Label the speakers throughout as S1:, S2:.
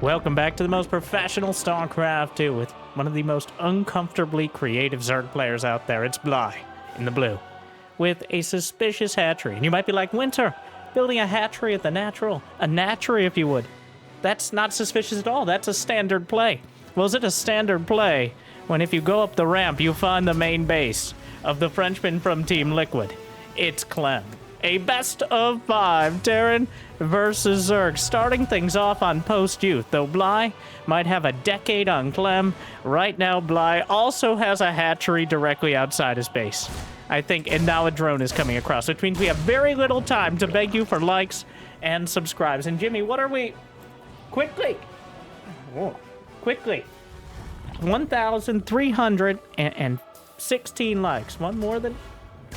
S1: Welcome back to the most professional StarCraft 2 with one of the most uncomfortably creative Zerg players out there. It's Bly in the blue with a suspicious hatchery. And you might be like, Winter, building a hatchery at the natural. A natchery, if you would. That's not suspicious at all. That's a standard play. Well, is it a standard play when if you go up the ramp, you find the main base of the Frenchman from Team Liquid? It's Clem. A best of 5 Terran versus Zerg, starting things off on post-youth, though Bly might have a decade on Clem. Right now, Bly also has a hatchery directly outside his base, I think, and now a drone is coming across, which means we have very little time to beg you for likes and subscribes. And Jimmy, what are we... Quickly! 1,316 likes.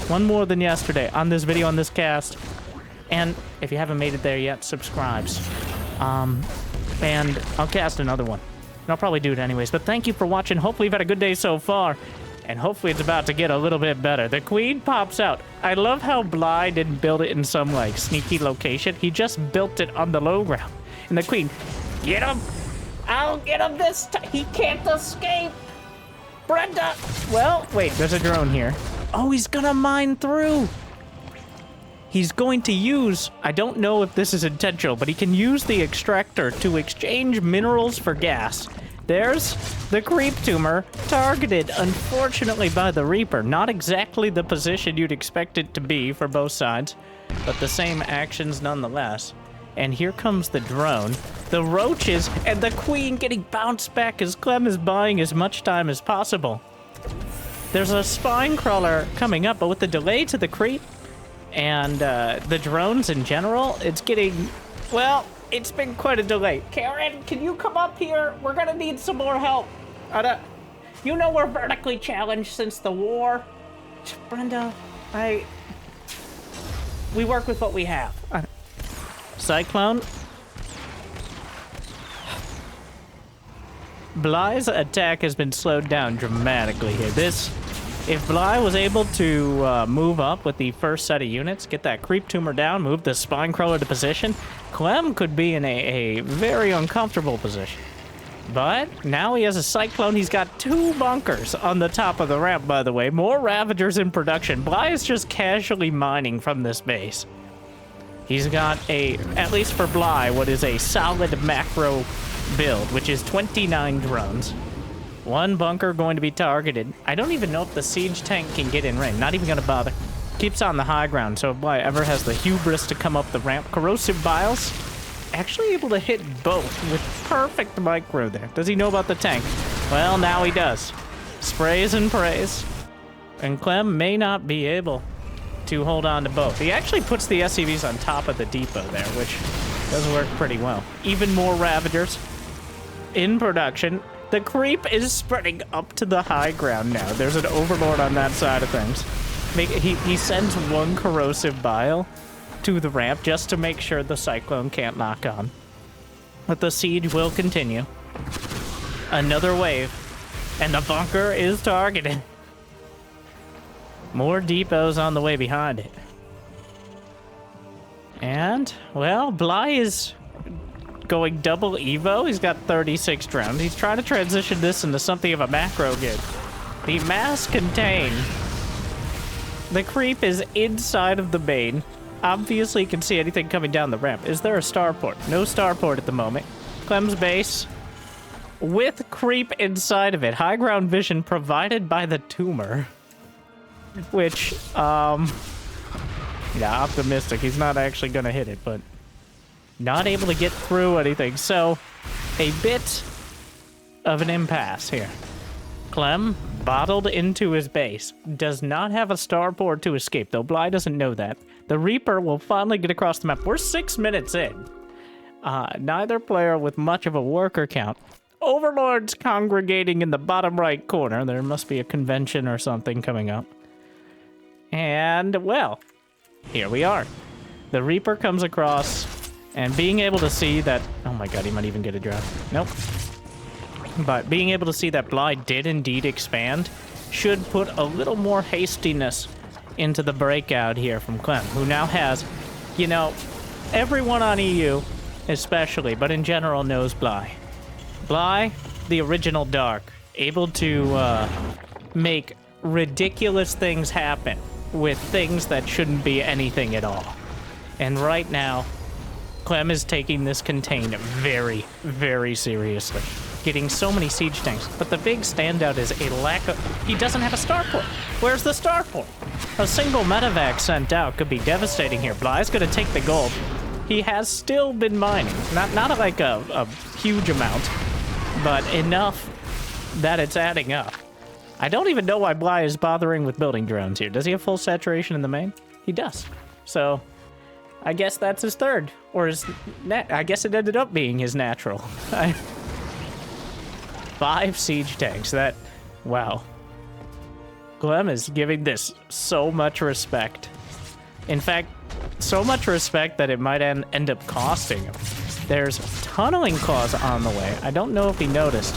S1: One more than yesterday on this video, on this cast. And if you haven't made it there yet, subscribes. And I'll cast another one. And I'll probably do it anyways. But thank you for watching. Hopefully you've had a good day so far. And hopefully it's about to get a little bit better. The queen pops out. I love how Bly didn't build it in some, like, sneaky location. He just built it on the low ground. And the queen, get him! I'll get him this time! He can't escape! Brenda! Well, wait, there's a drone here. Oh, he's gonna mine through! He's going to use, I don't know if this is intentional, but he can use the extractor to exchange minerals for gas. There's the creep tumor, targeted, unfortunately, by the Reaper. Not exactly the position you'd expect it to be for both sides, but the same actions nonetheless. And here comes the drone, the roaches, and the queen getting bounced back as Clem is buying as much time as possible. There's a spine crawler coming up, but with the delay to the creep and the drones in general, it's getting, well, it's been quite a delay. Karen, can you come up here? We're gonna need some more help. You know we're vertically challenged since the war. Brenda, we work with what we have. Cyclone. Bly's attack has been slowed down dramatically here. If Bly was able to move up with the first set of units, get that creep tumor down, move the spine crawler to position, Clem could be in a very uncomfortable position. But now he has a cyclone. He's got 2 bunkers on the top of the ramp, by the way. More Ravagers in production. Bly is just casually mining from this base. He's got at least for Bly, what is a solid macro build, which is 29 drones. 1 bunker going to be targeted. I don't even know if the siege tank can get in range. Not even going to bother. Keeps on the high ground, so if Bly ever has the hubris to come up the ramp. Corrosive Biles, actually able to hit both with perfect micro there. Does he know about the tank? Well, now he does. Sprays and prays. And Clem may not be able to hold on to both. He actually puts the SCVs on top of the depot there, which does work pretty well. Even more Ravagers in production. The creep is spreading up to the high ground now. There's an overlord on that side of things. He sends 1 corrosive bile to the ramp just to make sure the cyclone can't lock on. But the siege will continue. Another wave, and the bunker is targeted. More depots on the way behind it. And, well, Bly is going double Evo. He's got 36 drones. He's trying to transition this into something of a macro gig. The mass contain. The creep is inside of the main. Obviously, you can see anything coming down the ramp. Is there a starport? No starport at the moment. Clem's base with creep inside of it. High ground vision provided by the tumor. Which, yeah, optimistic. He's not actually going to hit it, but not able to get through anything. So, a bit of an impasse here. Clem, bottled into his base, does not have a starport to escape, though Bly doesn't know that. The Reaper will finally get across the map. We're 6 minutes in. Neither player with much of a worker count. Overlords congregating in the bottom right corner. There must be a convention or something coming up. And, well, here we are. The Reaper comes across, and being able to see that... Oh my god, he might even get a drop. Nope. But being able to see that Bly did indeed expand should put a little more hastiness into the breakout here from Clem, who now has, you know, everyone on EU especially, but in general knows Bly. Bly, the original Dark, able to make ridiculous things happen with things that shouldn't be anything at all. And right now, Clem is taking this contain very, very seriously. Getting so many siege tanks, but the big standout is a lack of... He doesn't have a starport. Where's the starport? A single medevac sent out could be devastating here. Bly's gonna take the gold. He has still been mining. Not like a huge amount, but enough that it's adding up. I don't even know why Bly is bothering with building drones here. Does he have full saturation in the main? He does. So, I guess that's his third. Or his... I guess it ended up being his natural. 5 siege tanks. That... Wow. Clem is giving this so much respect. In fact, so much respect that it might end up costing him. There's tunneling claws on the way. I don't know if he noticed.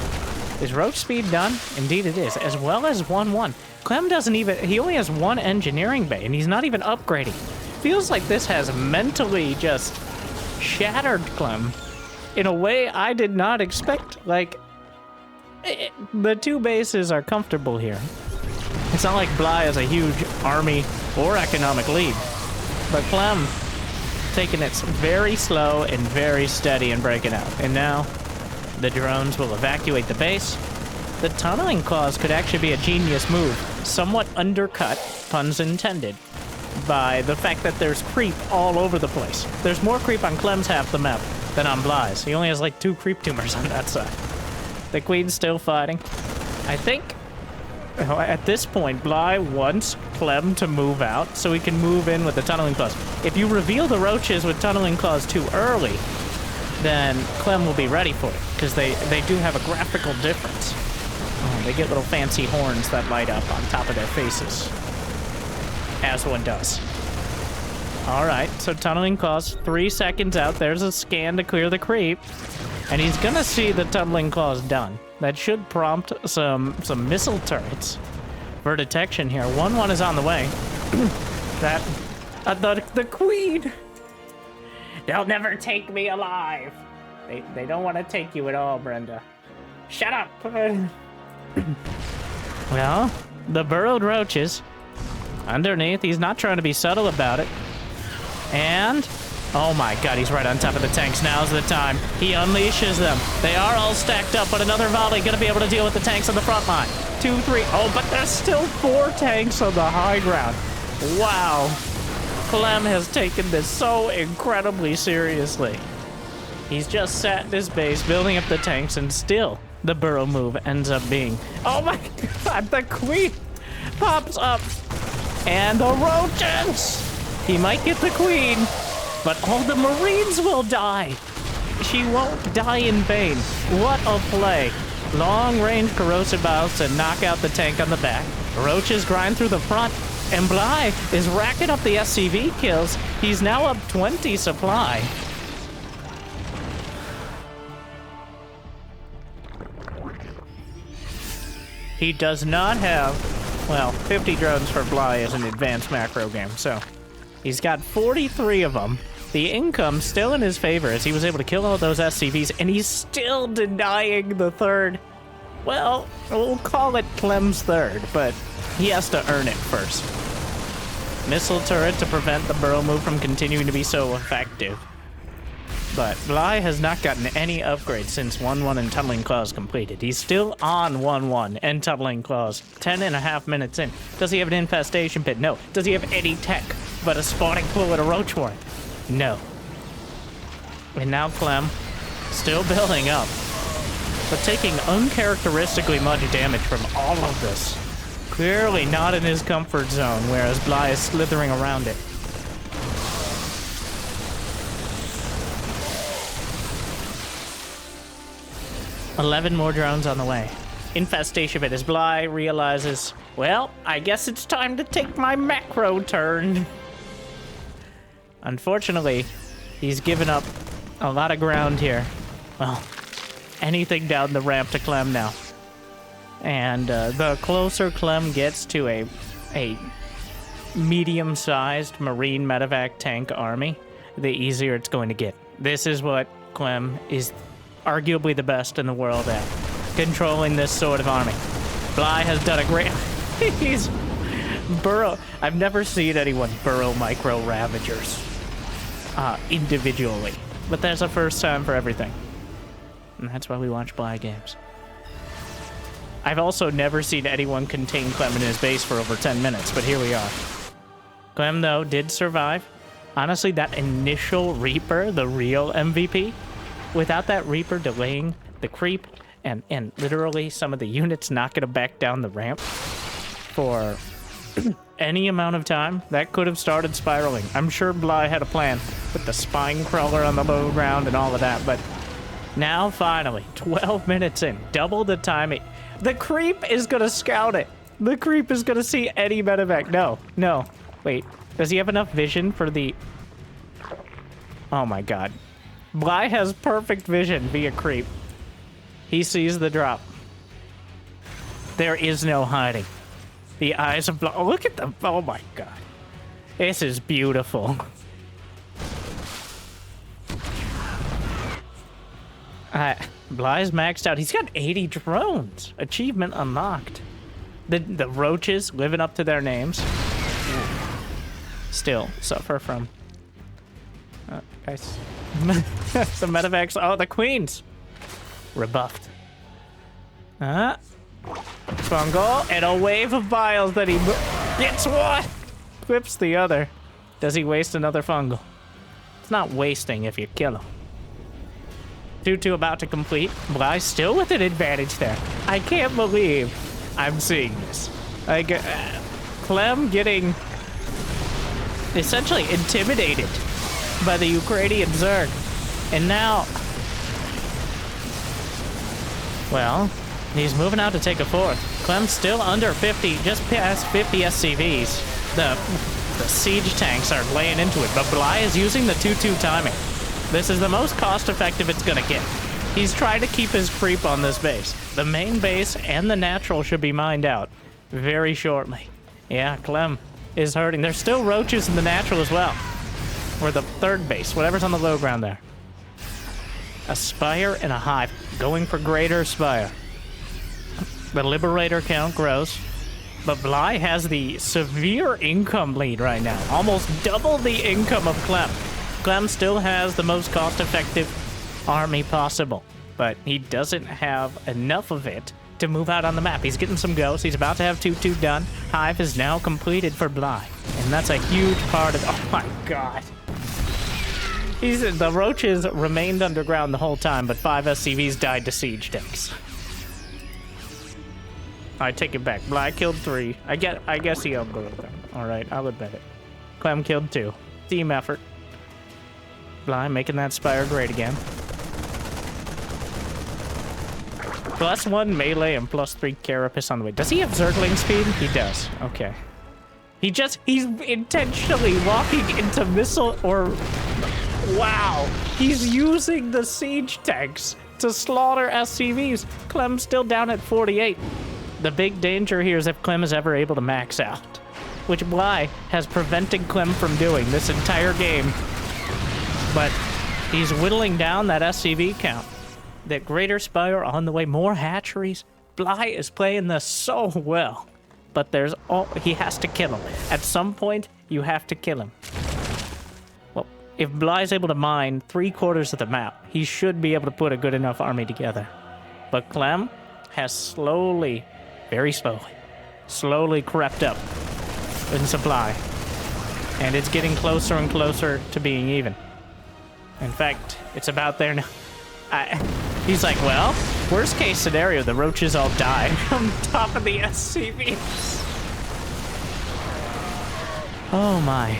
S1: Is roach speed done? Indeed it is, as well as 1-1. Clem doesn't even... He only has 1 engineering bay, and he's not even upgrading. Feels like this has mentally just shattered Clem in a way I did not expect. Like, the 2 bases are comfortable here. It's not like Bly has a huge army or economic lead, but Clem taking it very slow and very steady and breaking out. And now the drones will evacuate the base. The tunneling claws could actually be a genius move, somewhat undercut, puns intended, by the fact that there's creep all over the place. There's more creep on Clem's half the map than on Bly's. He only has like 2 creep tumors on that side. The Queen's still fighting. I think at this point, Bly wants Clem to move out so he can move in with the tunneling claws. If you reveal the roaches with tunneling claws too early, then Clem will be ready for it, because they do have a graphical difference. Oh, they get little fancy horns that light up on top of their faces, as one does. All right, so tunneling claws, 3 seconds out. There's a scan to clear the creep, and he's gonna see the tunneling claws done. That should prompt some missile turrets for detection here. 1-1 is on the way. That the Queen. They'll never take me alive. They don't want to take you at all, Brenda. Shut up. Well, the burrowed roaches underneath. He's not trying to be subtle about it. And, oh my god, he's right on top of the tanks. Now's the time. He unleashes them. They are all stacked up, but another volley gonna be able to deal with the tanks on the front line. 2, 3. Oh, but there's still 4 tanks on the high ground. Wow. Clem has taken this so incredibly seriously. He's just sat in his base, building up the tanks, and still the burrow move ends up being... Oh my god, the Queen pops up. And the roaches! He might get the Queen, but all the Marines will die. She won't die in vain. What a play. Long-range corrosive bows to knock out the tank on the back. Roaches grind through the front, and Bly is racking up the SCV kills. He's now up 20 supply. He does not have, well, 50 drones for Bly is an advanced macro game, so he's got 43 of them. The income still in his favor as he was able to kill all those SCVs, and he's still denying the third. Well, we'll call it Clem's third, but he has to earn it first. Missile turret to prevent the burrow move from continuing to be so effective. But Bly has not gotten any upgrades since 1-1 and Tunneling Claws completed. He's still on 1-1 and Tunneling Claws, 10.5 minutes in. Does he have an infestation pit? No. Does he have any tech but a spawning pool and a roach warren? No. And now Clem, still building up, but taking uncharacteristically much damage from all of this. Clearly not in his comfort zone, whereas Bly is slithering around it. $11 more drones on the way. Infestation pit as Bly realizes, well, I guess it's time to take my macro turn. Unfortunately, he's given up a lot of ground here. Well, anything down the ramp to Clem now. And the closer Clem gets to a medium-sized Marine medevac tank army, the easier it's going to get. This is what Clem is arguably the best in the world at controlling this sort of army. Bly has done a great... He's burrow... I've never seen anyone burrow micro Ravagers individually. But there's a first time for everything. And that's why we watch Bly games. I've also never seen anyone contain Clem in his base for over 10 minutes, but here we are. Clem, though, did survive. Honestly, that initial Reaper, the real MVP, without that Reaper delaying the creep and literally some of the units not going to back down the ramp for any amount of time, that could have started spiraling. I'm sure Bly had a plan with the spine crawler on the low ground and all of that, but now, finally, 12 minutes in, double the timing. The creep is going to scout it. The creep is going to see any medevac. No. Wait, does he have enough vision for the... Oh my god. Bly has perfect vision via creep. He sees the drop. There is no hiding. The eyes of Bly... Oh, look at them. Oh my god. This is beautiful. Bly's maxed out. He's got 80 drones. Achievement unlocked. The roaches living up to their names. Still suffer from... guys. Some medevacs. Oh, the queens. Rebuffed. Fungal and a wave of biles that he gets one. Whips the other. Does he waste another fungal? It's not wasting if you kill him. 2-2 about to complete. Bly still with an advantage there. I can't believe I'm seeing this. Like, Clem getting essentially intimidated by the Ukrainian Zerg. And now... Well, he's moving out to take a fourth. Clem's still under 50, just past 50 SCVs. The siege tanks are laying into it, but Bly is using the 2-2 timing. This is the most cost-effective it's gonna get. He's trying to keep his creep on this base. The main base and the natural should be mined out very shortly. Yeah, Clem is hurting. There's still roaches in the natural as well. Or the third base, whatever's on the low ground there. A spire and a hive. Going for greater spire. The liberator count grows. But Bly has the severe income lead right now. Almost double the income of Clem. Clem still has the most cost-effective army possible, but he doesn't have enough of it to move out on the map. He's getting some ghosts. He's about to have 2-2 done. Hive is now completed for Bly, and that's a huge part of... Oh my god. The roaches remained underground the whole time, but 5 SCVs died to siege tanks. I take it back. Bly killed 3. I guess he outgrew them. Alright, I'll admit it. Clem killed 2. Team effort. Bly making that spire great again. +1 melee and +3 carapace on the way. Does he have Zergling speed? He does. Okay. He's intentionally walking into missile or... Wow. He's using the siege tanks to slaughter SCVs. Clem's still down at 48. The big danger here is if Clem is ever able to max out, which Bly has prevented Clem from doing this entire game. But he's whittling down that SCV count. That greater spire on the way. More hatcheries. Bly is playing this so well. But he has to kill him. At some point, you have to kill him. Well, if Bly is able to mine 3/4 of the map, he should be able to put a good enough army together. But Clem has slowly, very slowly crept up in supply. And it's getting closer and closer to being even. In fact, it's about there now. He's like, well, worst case scenario, the roaches all die from top of the SCVs. Oh my.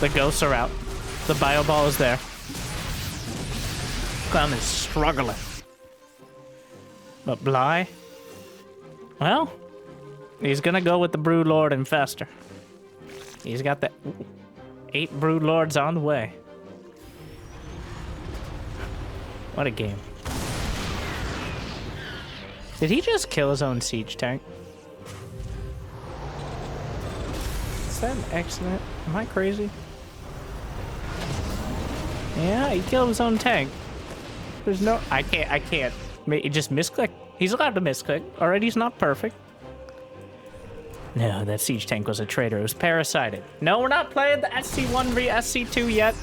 S1: The ghosts are out. The bio ball is there. Clem is struggling. But Bly, well, he's gonna go with the Brood Lord and Fester. He's got the 8 Brood Lords on the way. What a game. Did he just kill his own siege tank? Is that an accident? Am I crazy? Yeah, he killed his own tank. There's no... I can't. He just misclick. He's allowed to misclick. Alright, he's not perfect. No, that siege tank was a traitor. It was parasited. No, we're not playing the SC1 v SC2 yet.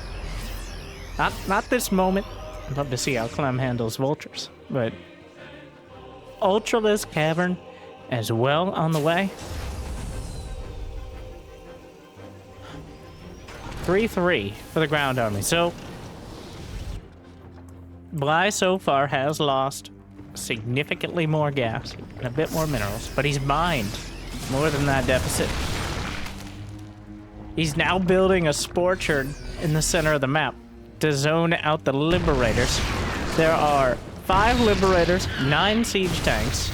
S1: Not this moment. I'd love to see how Clem handles vultures, but Ultralisk Cavern as well on the way. 3-3 for the ground army. So Bly so far has lost significantly more gas and a bit more minerals, but he's mined more than that deficit. He's now building a Sporchard in the center of the map to zone out the Liberators. There are 5 Liberators, 9 siege tanks.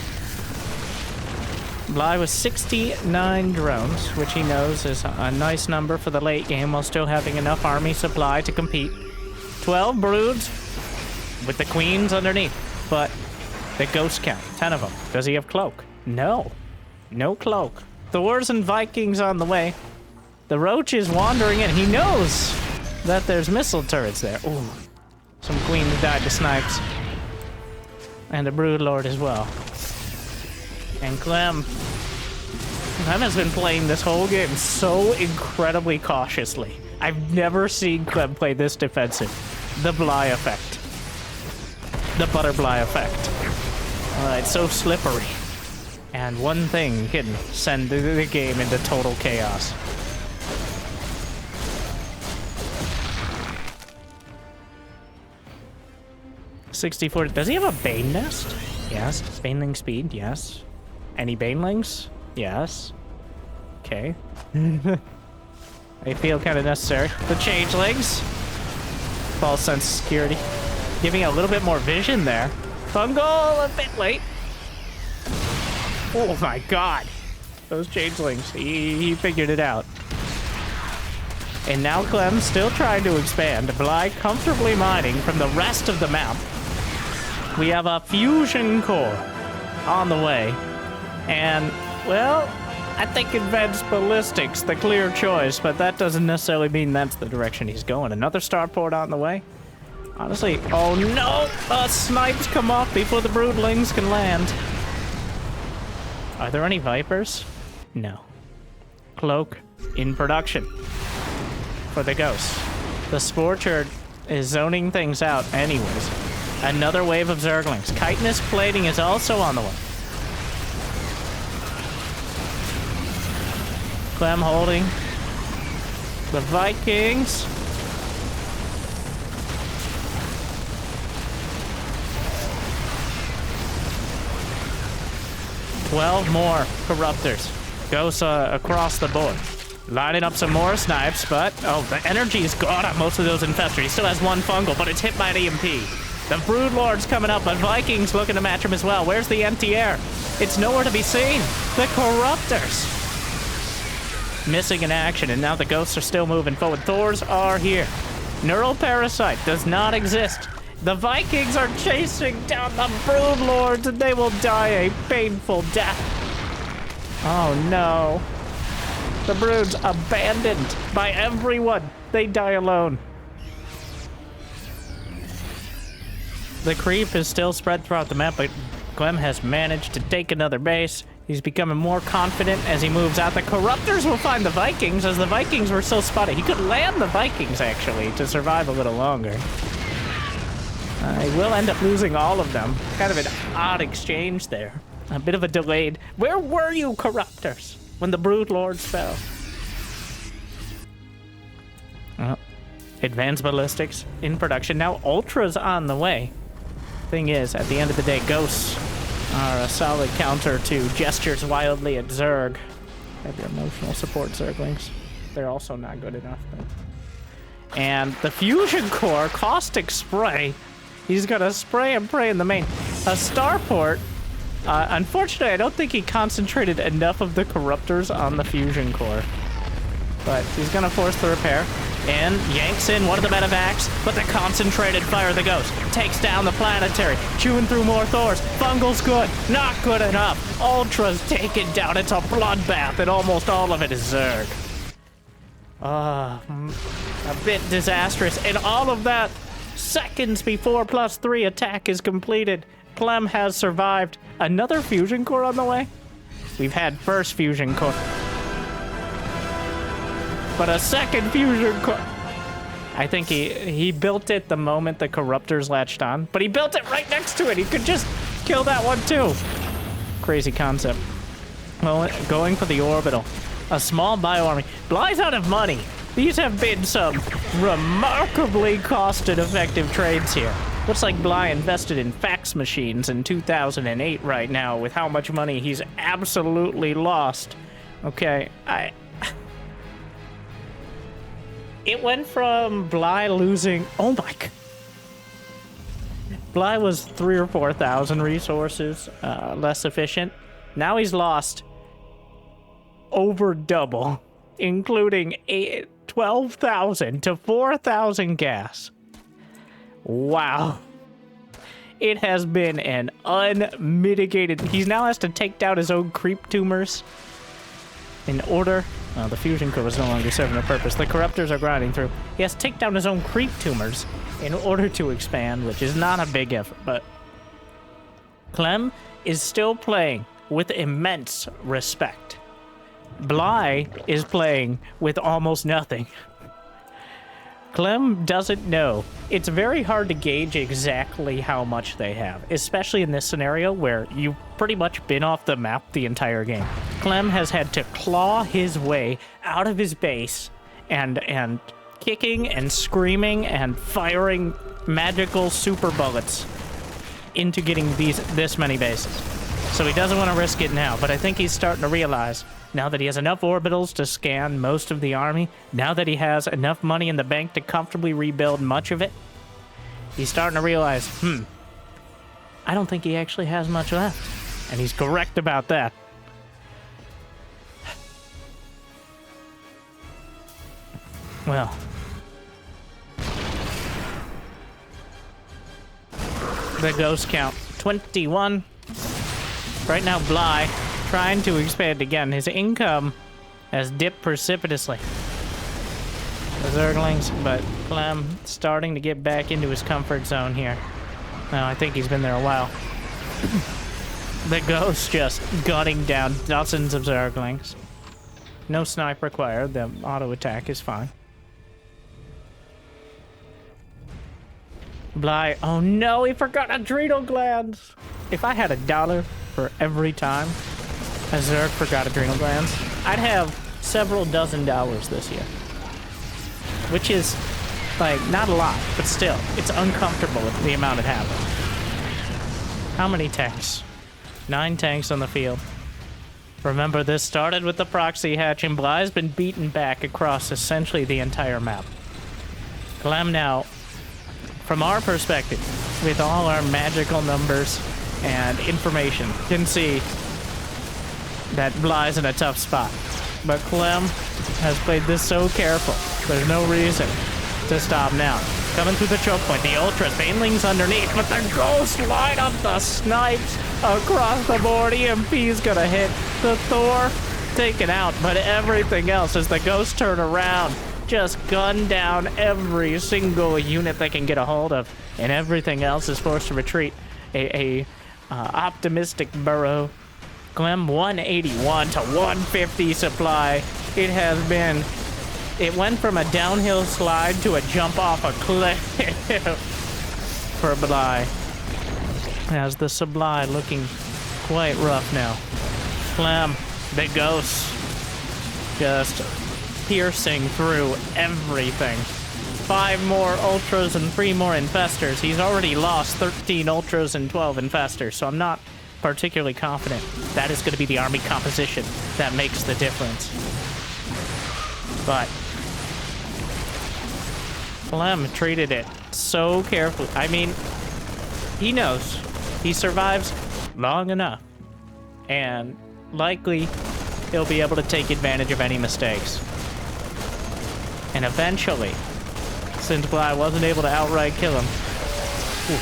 S1: Bly with 69 drones, which he knows is a nice number for the late game while still having enough army supply to compete. 12 broods with the queens underneath, but the ghost count, 10 of them. Does he have cloak? No. No cloak. Thors and Vikings on the way. The Roach is wandering in. He knows that there's missile turrets there. Ooh. Some queens died to snipes. And a Broodlord as well. And Clem has been playing this whole game so incredibly cautiously. I've never seen Clem play this defensive. The Bly effect. The Butterbly effect. It's so slippery. And one thing can send the game into total chaos. $64. Does he have a Bane nest? Yes. Baneling speed? Yes. Any Banelings? Yes. Okay. They feel kind of necessary. The Changelings. False sense of security. Giving a little bit more vision there. Fungal a bit late. Oh my god. Those Changelings. He figured it out. And now Clem's still trying to expand. Bly comfortably mining from the rest of the map. We have a fusion core on the way. And, well, I think advanced ballistics the clear choice, but that doesn't necessarily mean that's the direction he's going. Another starport on the way. Honestly, oh no! Snipes come off before the broodlings can land. Are there any Vipers? No. Cloak in production for the ghosts. The Sporchard is zoning things out anyways. Another wave of Zerglings. Chitinous plating is also on the way. Clem holding the Vikings. $12 more Corruptors. Goes across the board. Lining up some more snipes, but... oh, the energy is gone on most of those infestors. He still has one fungal, but it's hit by an EMP. The Broodlord's coming up, but Vikings looking to match him as well. Where's the anti-air? It's nowhere to be seen. The Corruptors. Missing in action, and now the ghosts are still moving forward. Thors are here. Neural Parasite does not exist. The Vikings are chasing down the Broodlords, and they will die a painful death. Oh no. The Broods abandoned by everyone. They die alone. The creep is still spread throughout the map, but Clem has managed to take another base. He's becoming more confident as he moves out. The Corruptors will find the Vikings, as the Vikings were so spotted. He could land the Vikings, actually, to survive a little longer. He will end up losing all of them. Kind of an odd exchange there. A bit of a delayed... where were you, Corruptors, when the Broodlords fell? Well, advanced ballistics in production. Now Ultra's on the way. Thing is, at the end of the day, ghosts are a solid counter to gestures wildly at Zerg. Have your emotional support Zerglings. They're also not good enough, though. And the fusion core, caustic spray. He's gonna spray and pray in the main. A starport. Unfortunately, I don't think he concentrated enough of the Corruptors on the fusion core. But he's gonna force the repair. And yanks in one of the medevacs, but the concentrated fire of the ghost takes down the planetary, chewing through more Thors. Fungal's good, not good enough. Ultra's taken down. It's a bloodbath, and almost all of it is Zerg. A bit disastrous. And all of that seconds before +3 attack is completed. Clem has survived. Another fusion core on the way? We've had first fusion core. But a second fusion core. I think he built it the moment the corruptors latched on, but he built it right next to it. He could just kill that one too. Crazy concept. Well, going for the orbital. A small bioarmy. Bly's out of money. These have been some remarkably cost and effective trades here. Looks like Bly invested in fax machines in 2008 right now with how much money he's absolutely lost. Okay, it went from Bly losing... Oh my... Bly was 3,000 or 4,000 resources less efficient. Now he's lost over double, including 12,000 to 4,000 gas. Wow. It has been an unmitigated... He now has to take down his own creep tumors in order... Well, the fusion core is no longer serving a purpose. The corruptors are grinding through. He has to take down his own creep tumors in order to expand, which is not a big effort, but... Clem is still playing with immense respect. Bly is playing with almost nothing. Clem doesn't know. It's very hard to gauge exactly how much they have, especially in this scenario where you've pretty much been off the map the entire game. Clem has had to claw his way out of his base and kicking and screaming and firing magical super bullets into getting this many bases. So he doesn't want to risk it now, but I think he's starting to realize now that he has enough orbitals to scan most of the army, now that he has enough money in the bank to comfortably rebuild much of it, he's starting to realize, I don't think he actually has much left. And he's correct about that. Well. The ghost count, 21. Right now, Bly trying to expand again. His income has dipped precipitously. The Zerglings, but Clem starting to get back into his comfort zone here. Now, I think he's been there a while. The Ghost just gunning down dozens of Zerglings. No snipe required. The auto attack is fine. Bly, oh no, he forgot adrenal glands. If I had $1 for every time a Zerg forgot adrenal glands, I'd have several dozen dollars this year. Which is, like, not a lot, but still, it's uncomfortable with the amount it happened. How many tanks? 9 tanks on the field. Remember, this started with the proxy hatch, and Bly's been beaten back across essentially the entire map. Clem now, from our perspective, with all our magical numbers and information, can see that Bly's in a tough spot. But Clem has played this so careful. There's no reason to stop now. Coming through the choke point, the Ultras, Banelings underneath, but the Ghost line up the snipes across the board. EMP's gonna hit. The Thor taken out, but everything else as the Ghost turn around, just gun down every single unit they can get a hold of, and everything else is forced to retreat. Optimistic burrow. Clem 181 to 150 supply. It went from a downhill slide to a jump off a cliff for Bly. As the Sublime looking quite rough now. Clem, the Ghost, just piercing through everything. 5 more Ultras and 3 more Infestors. He's already lost 13 Ultras and 12 Infestors, so I'm not particularly confident that is going to be the army composition that makes the difference. But Clem treated it so carefully. I mean, he knows he survives long enough, and likely he'll be able to take advantage of any mistakes. And eventually, since Bly wasn't able to outright kill him, a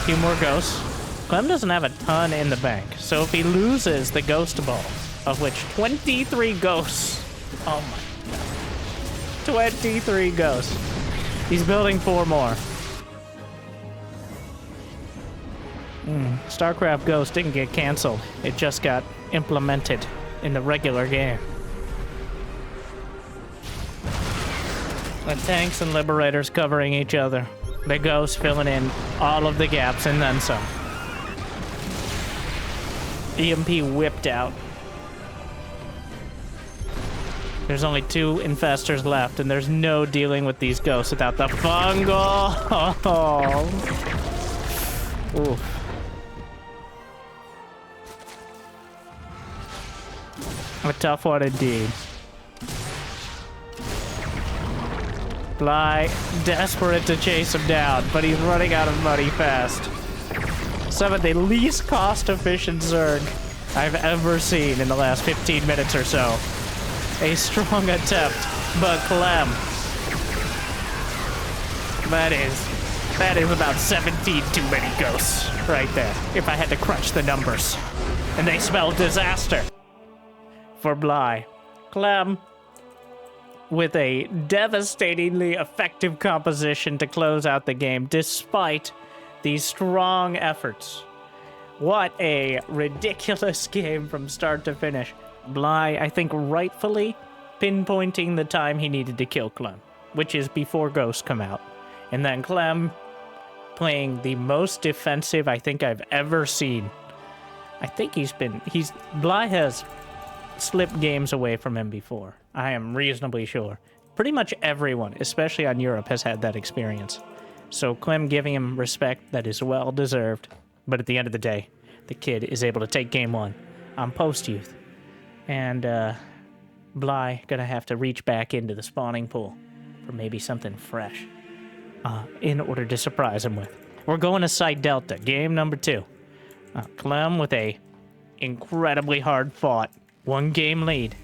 S1: few more ghosts. Clem doesn't have a ton in the bank, so if he loses the Ghost Ball, of which 23 ghosts, oh my god, 23 ghosts. He's building 4 more. StarCraft Ghost didn't get canceled. It just got implemented in the regular game. The tanks and liberators covering each other. The ghosts filling in all of the gaps and then some. EMP whipped out. There's only 2 infestors left, and there's no dealing with these ghosts without the fungal. Oof. A tough one indeed. Bly, desperate to chase him down, but he's running out of money fast. Some of the least cost-efficient Zerg I've ever seen in the last 15 minutes or so. A strong attempt, but Clem. That is about 17 too many ghosts right there, if I had to crunch the numbers. And they spell disaster for Bly. Clem, with a devastatingly effective composition to close out the game, despite these strong efforts. What a ridiculous game from start to finish. Bly, I think, rightfully pinpointing the time he needed to kill Clem, which is before ghosts come out. And then Clem playing the most defensive I think I've ever seen. I think Bly has slipped games away from him before. I am reasonably sure. Pretty much everyone, especially on Europe, has had that experience. So Clem giving him respect that is well deserved. But at the end of the day, the kid is able to take game 1 on post-youth. And Bly gonna have to reach back into the spawning pool for maybe something fresh in order to surprise him with. We're going to Site Delta, game number 2. Clem with a incredibly hard-fought 1-game lead.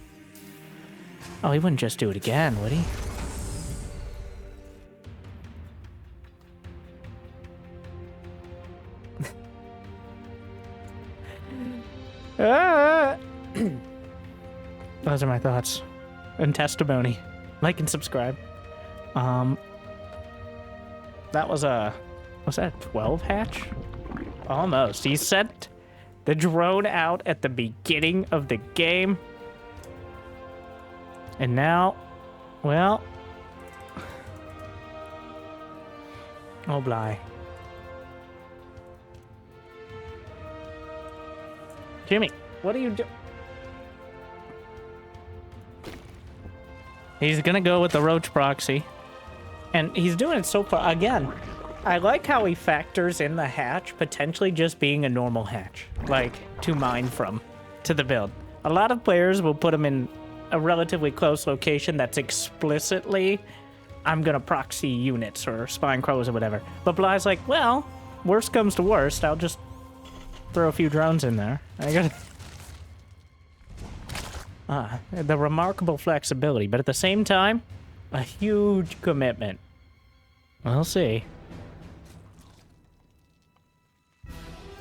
S1: Oh, he wouldn't just do it again, would he? Those are my thoughts and testimony. Like and subscribe. That was that a 12 hatch? Almost. He sent the drone out at the beginning of the game. And now, well... Oh, Bly. Jimmy, what are you doing? He's gonna go with the Roach Proxy. And he's doing it so far. Again, I like how he factors in the hatch potentially just being a normal hatch. Like, to mine from, to the build. A lot of players will put him in a relatively close location that's explicitly, I'm gonna proxy units or spine crows or whatever. But Bly's like, well, worst comes to worst, I'll just throw a few drones in there. I gotta... the remarkable flexibility, but at the same time, a huge commitment. We'll see.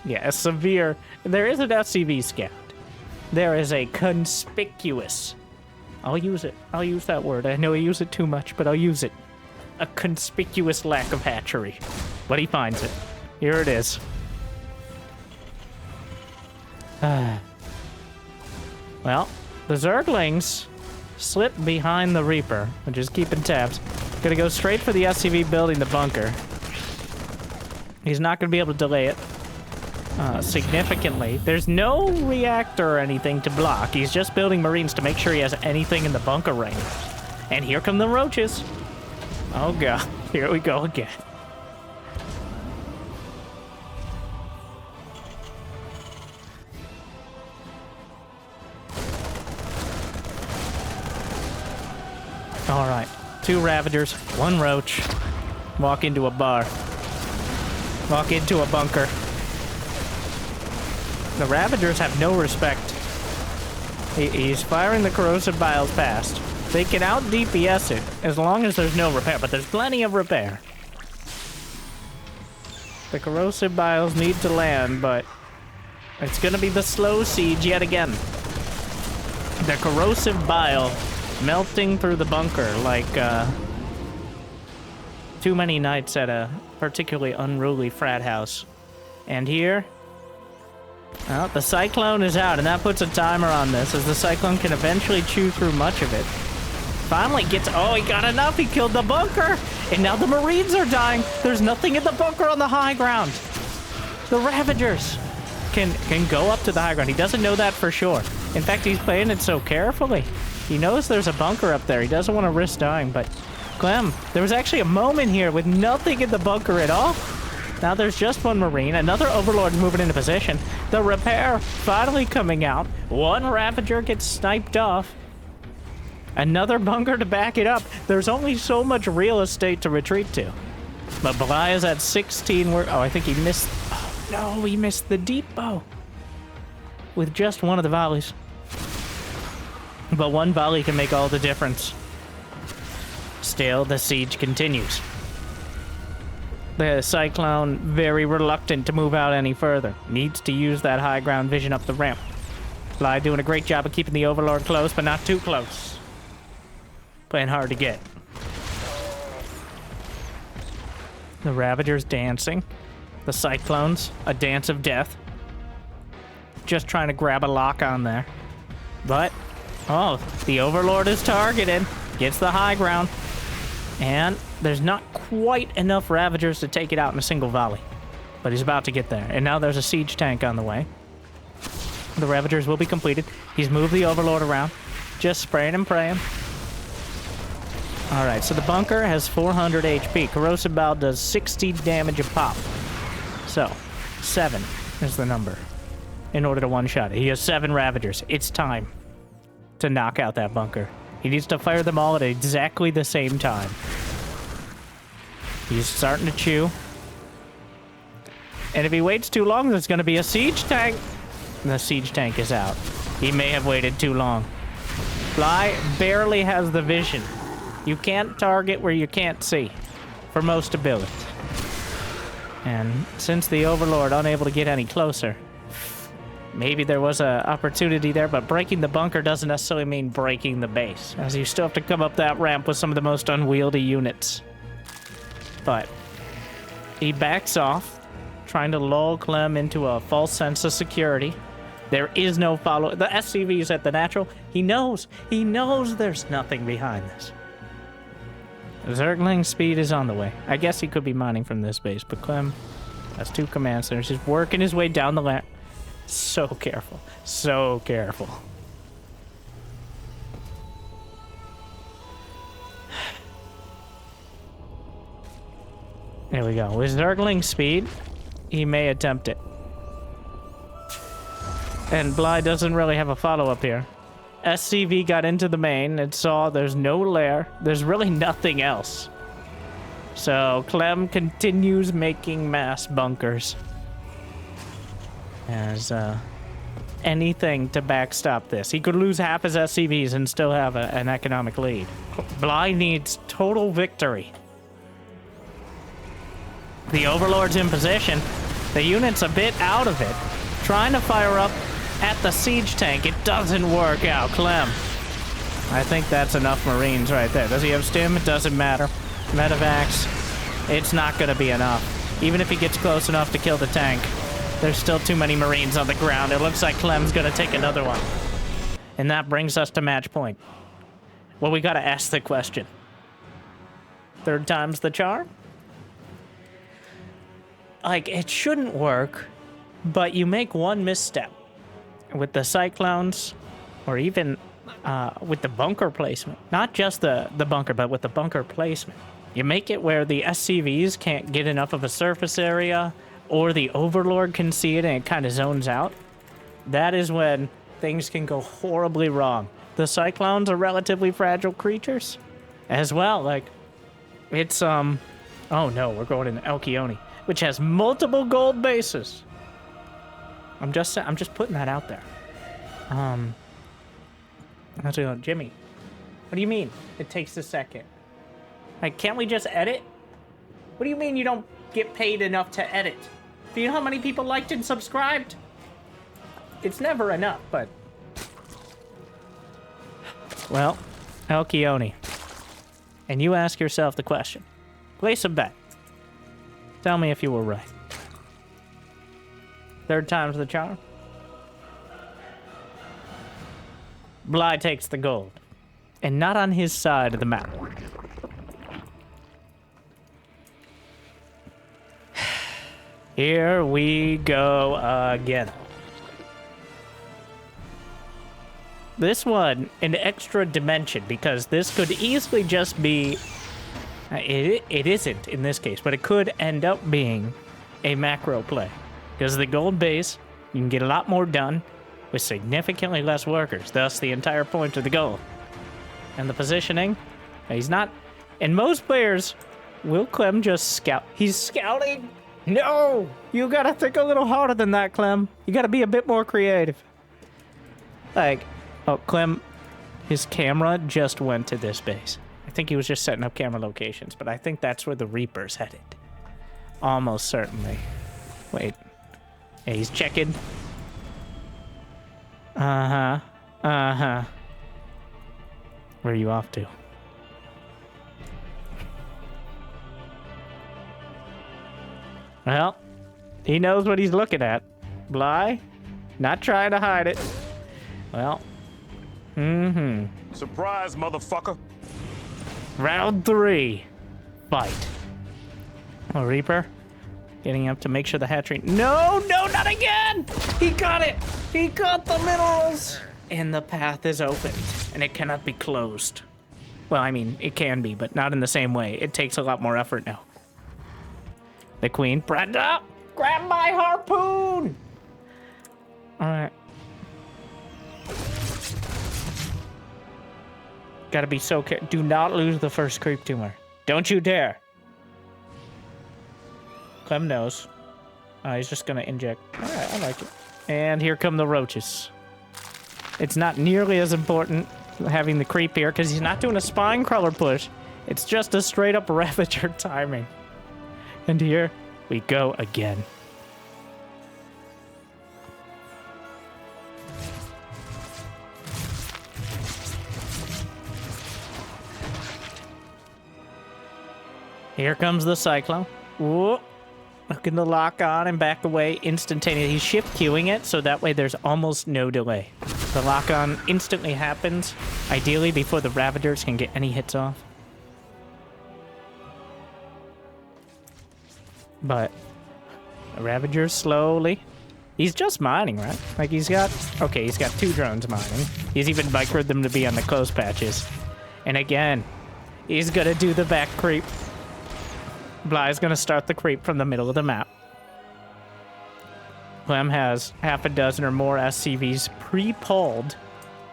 S1: Yeah, a severe... There is an SCV scout. There is a conspicuous... I'll use it. I'll use that word. I know I use it too much, but I'll use it. A conspicuous lack of hatchery. But he finds it. Here it is. Well, the Zerglings slip behind the Reaper, which is keeping tabs. Gonna go straight for the SCV building the bunker. He's not gonna be able to delay it significantly. There's no reactor or anything to block. He's just building Marines to make sure he has anything in the bunker range. And here come the roaches. Oh god, here we go again. All right, 2 Ravagers, 1 Roach. Walk into a bar. Walk into a bunker. The Ravagers have no respect. He's firing the corrosive biles past. They can out DPS it as long as there's no repair, but there's plenty of repair. The corrosive biles need to land, but it's gonna be the slow siege yet again. The corrosive bile melting through the bunker like too many nights at a particularly unruly frat house. And here, well, the Cyclone is out, and that puts a timer on this, as the Cyclone can eventually chew through much of it. Finally gets, oh, he got enough, he killed the bunker! And now the Marines are dying! There's nothing in the bunker on the high ground! The Ravagers can go up to the high ground. He doesn't know that for sure. In fact, he's playing it so carefully. He knows there's a bunker up there. He doesn't want to risk dying, but Clem, there was actually a moment here with nothing in the bunker at all. Now there's just one Marine. Another Overlord's moving into position. The repair finally coming out. One Ravager gets sniped off. Another bunker to back it up. There's only so much real estate to retreat to. But Bly is at 16. Oh, I think he missed... Oh, no, he missed the deep bow. With just one of the volleys. But one volley can make all the difference. Still, the siege continues. The Cyclone, very reluctant to move out any further. Needs to use that high ground vision up the ramp. Bly doing a great job of keeping the Overlord close, but not too close. Playing hard to get. The Ravagers dancing. The Cyclones, a dance of death. Just trying to grab a lock on there. But, oh, the Overlord is targeted. Gets the high ground. And there's not quite enough Ravagers to take it out in a single volley. But he's about to get there. And now there's a siege tank on the way. The Ravagers will be completed. He's moved the Overlord around. Just spraying and praying. Alright, so the bunker has 400 HP. Corrosive Bow does 60 damage a pop. So, 7 is the number in order to one-shot it. He has 7 Ravagers. It's time to knock out that bunker. He needs to fire them all at exactly the same time. He's starting to chew. And if he waits too long, there's going to be a siege tank. And the siege tank is out. He may have waited too long. Bly barely has the vision. You can't target where you can't see for most abilities. And since the Overlord unable to get any closer, maybe there was an opportunity there, but breaking the bunker doesn't necessarily mean breaking the base, as you still have to come up that ramp with some of the most unwieldy units. But he backs off, trying to lull Clem into a false sense of security. There is no follow. The SCV is at the natural. He knows there's nothing behind this. Zergling speed is on the way. I guess he could be mining from this base, but Clem has 2 command centers. He's working his way down the lamp. So careful. So careful. There we go. With Zergling speed, he may attempt it. And Bly doesn't really have a follow-up here. SCV got into the main and saw there's no lair. There's really nothing else. So Clem continues making mass bunkers. As anything to backstop this. He could lose half his SCVs and still have an economic lead. Bly needs total victory. The Overlord's in position. The unit's a bit out of it. Trying to fire up at the siege tank. It doesn't work out. Clem. I think that's enough Marines right there. Does he have stim? It doesn't matter. Medevacs. It's not going to be enough. Even if he gets close enough to kill the tank, there's still too many Marines on the ground. It looks like Clem's going to take another one. And that brings us to match point. Well, we got to ask the question. 3rd time's the charm? Like, it shouldn't work, but you make one misstep. With the Cyclones, or even with the bunker placement. Not just the bunker, but with the bunker placement. You make it where the SCVs can't get enough of a surface area, or the Overlord can see it and it kind of zones out. That is when things can go horribly wrong. The Cyclones are relatively fragile creatures as well. Like, it's, oh no, we're going into Alcyone, which has multiple gold bases. I'm just putting that out there. Jimmy, what do you mean it takes a second? Like, can't we just edit? What do you mean you don't get paid enough to edit? Do you know how many people liked and subscribed? It's never enough, but... Well, Alcyone, and you ask yourself the question, place a bet. Tell me if you were right. Third time's the charm. Bly takes the gold, and not on his side of the map. Here we go again. This one, an extra dimension, because this could easily just be... It isn't in this case, but it could end up being a macro play. Because the gold base, you can get a lot more done with significantly less workers, thus the entire point of the goal. And the positioning, he's not... And most players, will Clem just scout? He's scouting? No! You gotta think a little harder than that, Clem. You gotta be a bit more creative. Like, oh, Clem, his camera just went to this base. I think he was just setting up camera locations, but I think that's where the Reaper's headed. Almost certainly. Wait. Yeah, he's checking. Uh-huh. Uh-huh. Where are you off to? Well, he knows what he's looking at. Bly, not trying to hide it. Well,
S2: Surprise, motherfucker.
S1: Round 3. Fight. Oh, Reaper. Getting up to make sure the hatchery... No, not again! He got it! He got the minerals! And the path is opened, and it cannot be closed. Well, I mean, it can be, but not in the same way. It takes a lot more effort now. The queen, Brenda, grab my harpoon! Alright. Gotta be so careful. Do not lose the first creep tumor. Don't you dare. Clem knows. He's just gonna inject. Alright, I like it. And here come the roaches. It's not nearly as important having the creep here, because he's not doing a spine crawler push. It's just a straight up Ravager timing. And here we go again. Here comes the Cyclone. Whoa. Looking to lock on and back away instantaneously. He's shift queuing it, so that way there's almost no delay. The lock on instantly happens, ideally before the Ravagers can get any hits off. But the Ravagers slowly. He's just mining, right? Like he's got, okay, he's got 2 drones mining. He's even microed them to be on the close patches. And again, he's gonna do the back creep. Bly's gonna start the creep from the middle of the map. Clem has half a dozen or more SCVs pre-pulled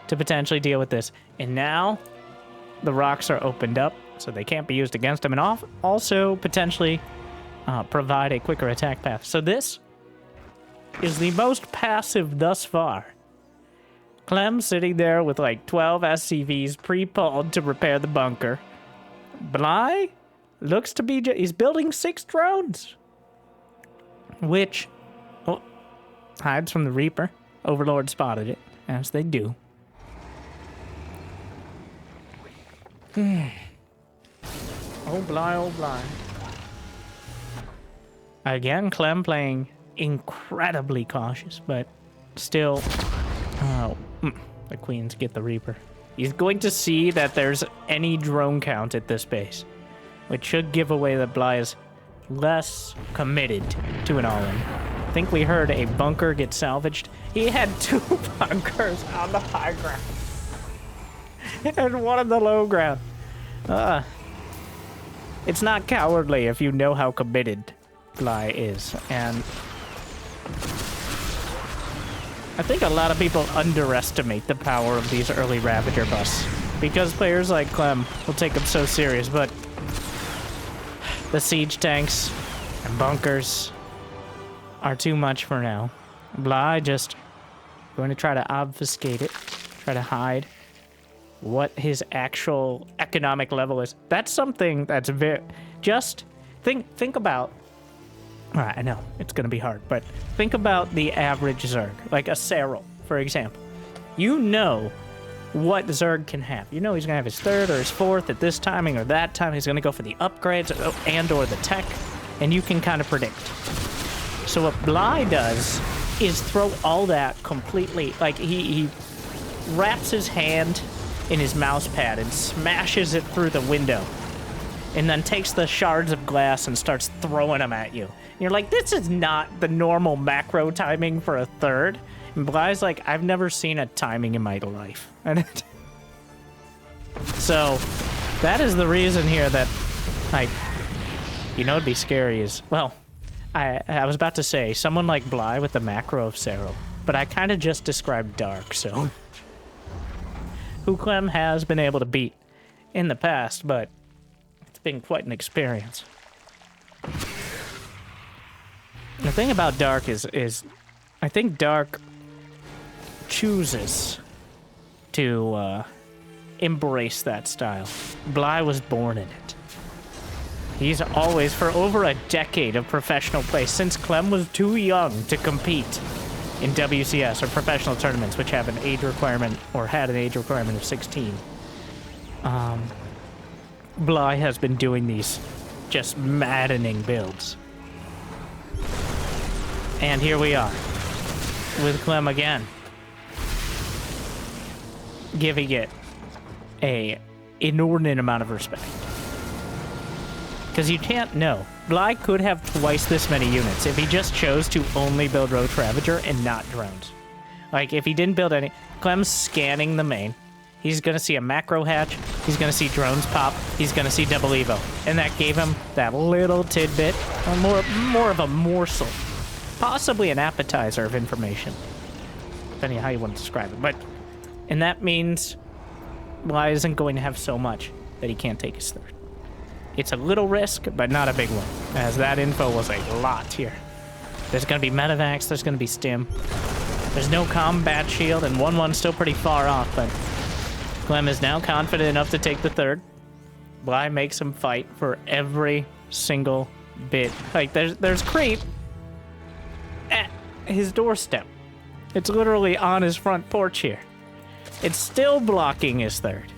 S1: to potentially deal with this. And now the rocks are opened up, so they can't be used against him. And also potentially provide a quicker attack path. So this is the most passive thus far. Clem sitting there with like 12 SCVs pre-pulled to repair the bunker. Bly looks to be... He's building 6 drones. Which... Oh, hides from the Reaper. Overlord spotted it, as they do. Oh, Bly, oh, Bly. Again, Clem playing incredibly cautious, but still... Oh, the Queens get the Reaper. He's going to see that there's any drone count at this base, which should give away that Bly is less committed to an all-in. I think we heard a bunker get salvaged. He had 2 bunkers on the high ground and 1 on the low ground. It's not cowardly if you know how committed Bly is, and I think a lot of people underestimate the power of these early Ravager busts because players like Clem will take them so serious, but the siege tanks and bunkers are too much for now. Bly just going to try to obfuscate it, try to hide what his actual economic level is. That's something that's very... Just think about... All right, I know, it's going to be hard, but think about the average Zerg, like a Serral, for example. You know what Zerg can have. You know he's gonna have his third or his fourth at this timing or that time. He's gonna go for the upgrades and or the tech, and you can kind of predict. So what Bly does is throw all that completely, like he wraps his hand in his mouse pad and smashes it through the window, and then takes the shards of glass and starts throwing them at you. And you're like, this is not the normal macro timing for a third. And Bly's like, I've never seen a timing in my life. And so that is the reason here that, like, you know, it'd be scary is, well, I was about to say someone like Bly with the macro of Cero, but I kind of just described Dark, so who Clem has been able to beat in the past, but it's been quite an experience. The thing about Dark is I think Dark chooses to embrace that style. Bly was born in it. He's always, for over a decade of professional play, since Clem was too young to compete in WCS or professional tournaments, which have an age requirement, or had an age requirement of 16. Bly has been doing these just maddening builds. And here we are, with Clem again, giving it a inordinate amount of respect. Because you can't know. Bly could have twice this many units if he just chose to only build Roach Ravager and not drones. Like, if he didn't build any... Clem's scanning the main. He's going to see a macro hatch. He's going to see drones pop. He's going to see double evo. And that gave him that little tidbit, or more of a morsel. Possibly an appetizer of information. Depending on how you want to describe it. And that means Bly isn't going to have so much that he can't take his third. It's a little risk, but not a big one, as that info was a lot here. There's going to be medevacs, there's going to be stim. There's no combat shield, and 1-1's still pretty far off, but Clem is now confident enough to take the third. Bly makes him fight for every single bit. Like, there's creep at his doorstep. It's literally on his front porch here. It's still blocking his third.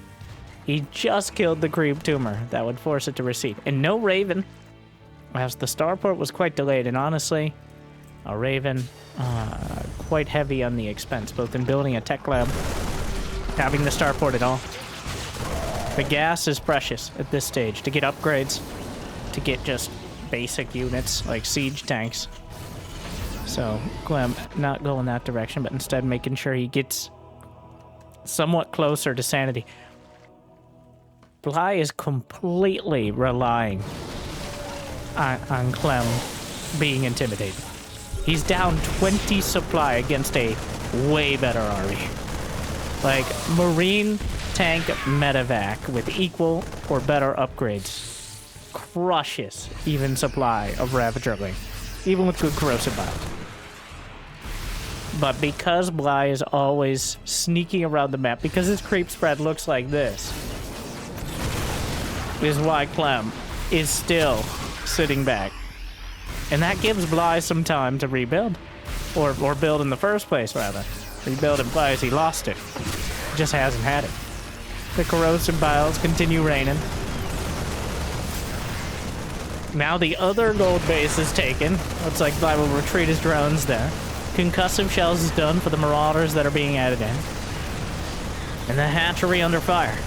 S1: He just killed the creep tumor that would force it to recede. And no Raven, as the starport was quite delayed. And honestly, a Raven, quite heavy on the expense, both in building a tech lab, having the starport at all. The gas is precious at this stage to get upgrades, to get just basic units like siege tanks. So Clem not going that direction, but instead making sure he gets somewhat closer to sanity. Bly is completely relying on Clem being intimidated. He's down 20 supply against a way better army. Like, Marine tank medevac with equal or better upgrades crushes even supply of Ravager Link, even with good corrosive bile. But because Bly is always sneaking around the map, because his creep spread looks like this, is why Clem is still sitting back. And that gives Bly some time to rebuild. Or build in the first place, rather. Rebuild implies he lost it. He just hasn't had it. The corrosive biles continue raining. Now the other gold base is taken. Looks like Bly will retreat his drones there. Concussive shells is done for the marauders that are being added in. And the hatchery under fire.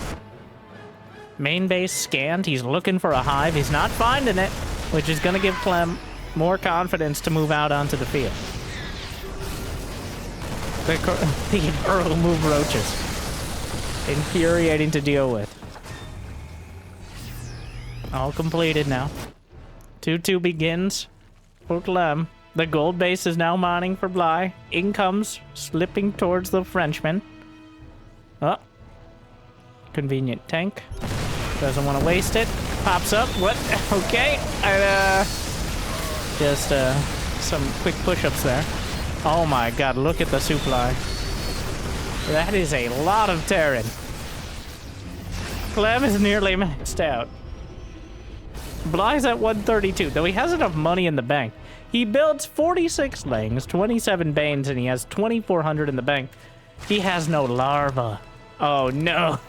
S1: Main base scanned. He's looking for a hive. He's not finding it, which is going to give Clem more confidence to move out onto the field. The Earl move roaches. Infuriating to deal with. All completed now. 2-2 begins for Clem. The gold base is now mining for Bly. In comes, slipping towards the Frenchman. Oh. Convenient tank. Doesn't want to waste it. Pops up. What? Okay. Just some quick push-ups there. Oh my god, look at the supply. That is a lot of Terran. Clem is nearly maxed out. Bly's at 132, though he has enough money in the bank. He builds 46 Langs, 27 Banes, and he has 2,400 in the bank. He has no larva Oh, no.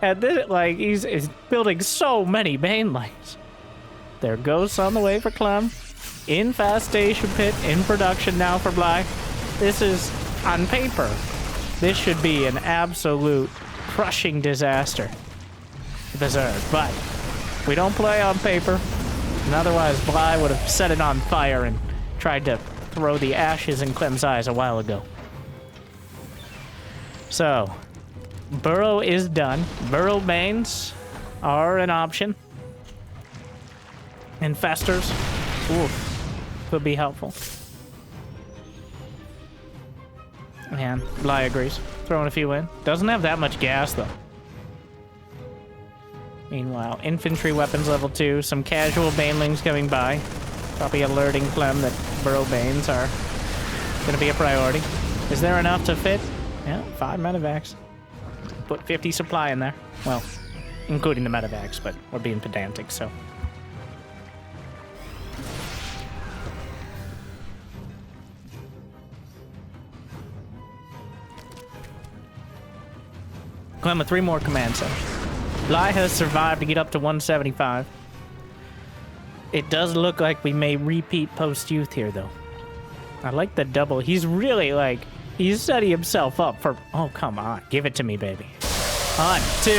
S1: And then, like, he's building so many banelings. There goes on the way for Clem. Infestation pit in production now for Bly. This is, on paper, this should be an absolute crushing disaster for the Zerg. But we don't play on paper. And otherwise, Bly would have set it on fire and tried to throw the ashes in Clem's eyes a while ago. So, Burrow is done. Burrow Banes are an option. Infestors, oof, could be helpful. And Bly agrees. Throwing a few in. Doesn't have that much gas, though. Meanwhile, infantry weapons level 2, some casual banelings coming by. Probably alerting Clem that Burrow Banes are going to be a priority. Is there enough to fit? Yeah, 5 medevacs. Put 50 supply in there. Well, including the medevacs, but we're being pedantic, so. Clem with 3 more command centers. Bly has survived to get up to 175. It does look like we may repeat post-youth here, though. I like the double. He's really, like, he's setting himself up for... Oh, come on. Give it to me, baby. On, 2.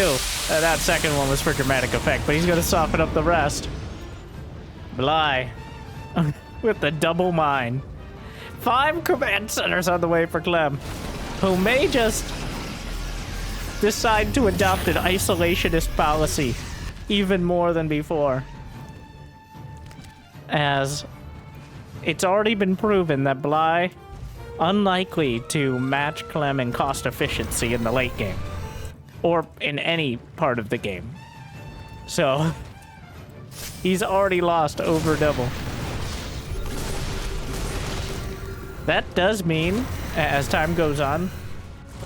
S1: That second one was for dramatic effect, but he's going to soften up the rest. Bly with the double mine. 5 command centers on the way for Clem, who may just decide to adopt an isolationist policy even more than before. As it's already been proven that Bly unlikely to match Clem in cost efficiency in the late game. Or in any part of the game. So, he's already lost over double. That does mean, as time goes on,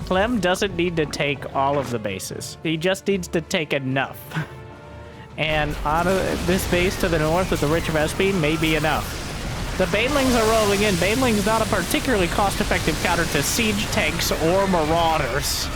S1: Clem doesn't need to take all of the bases. He just needs to take enough. And on this base to the north with the rich Vespine may be enough. The Banelings are rolling in. Baneling's not a particularly cost-effective counter to siege tanks or marauders.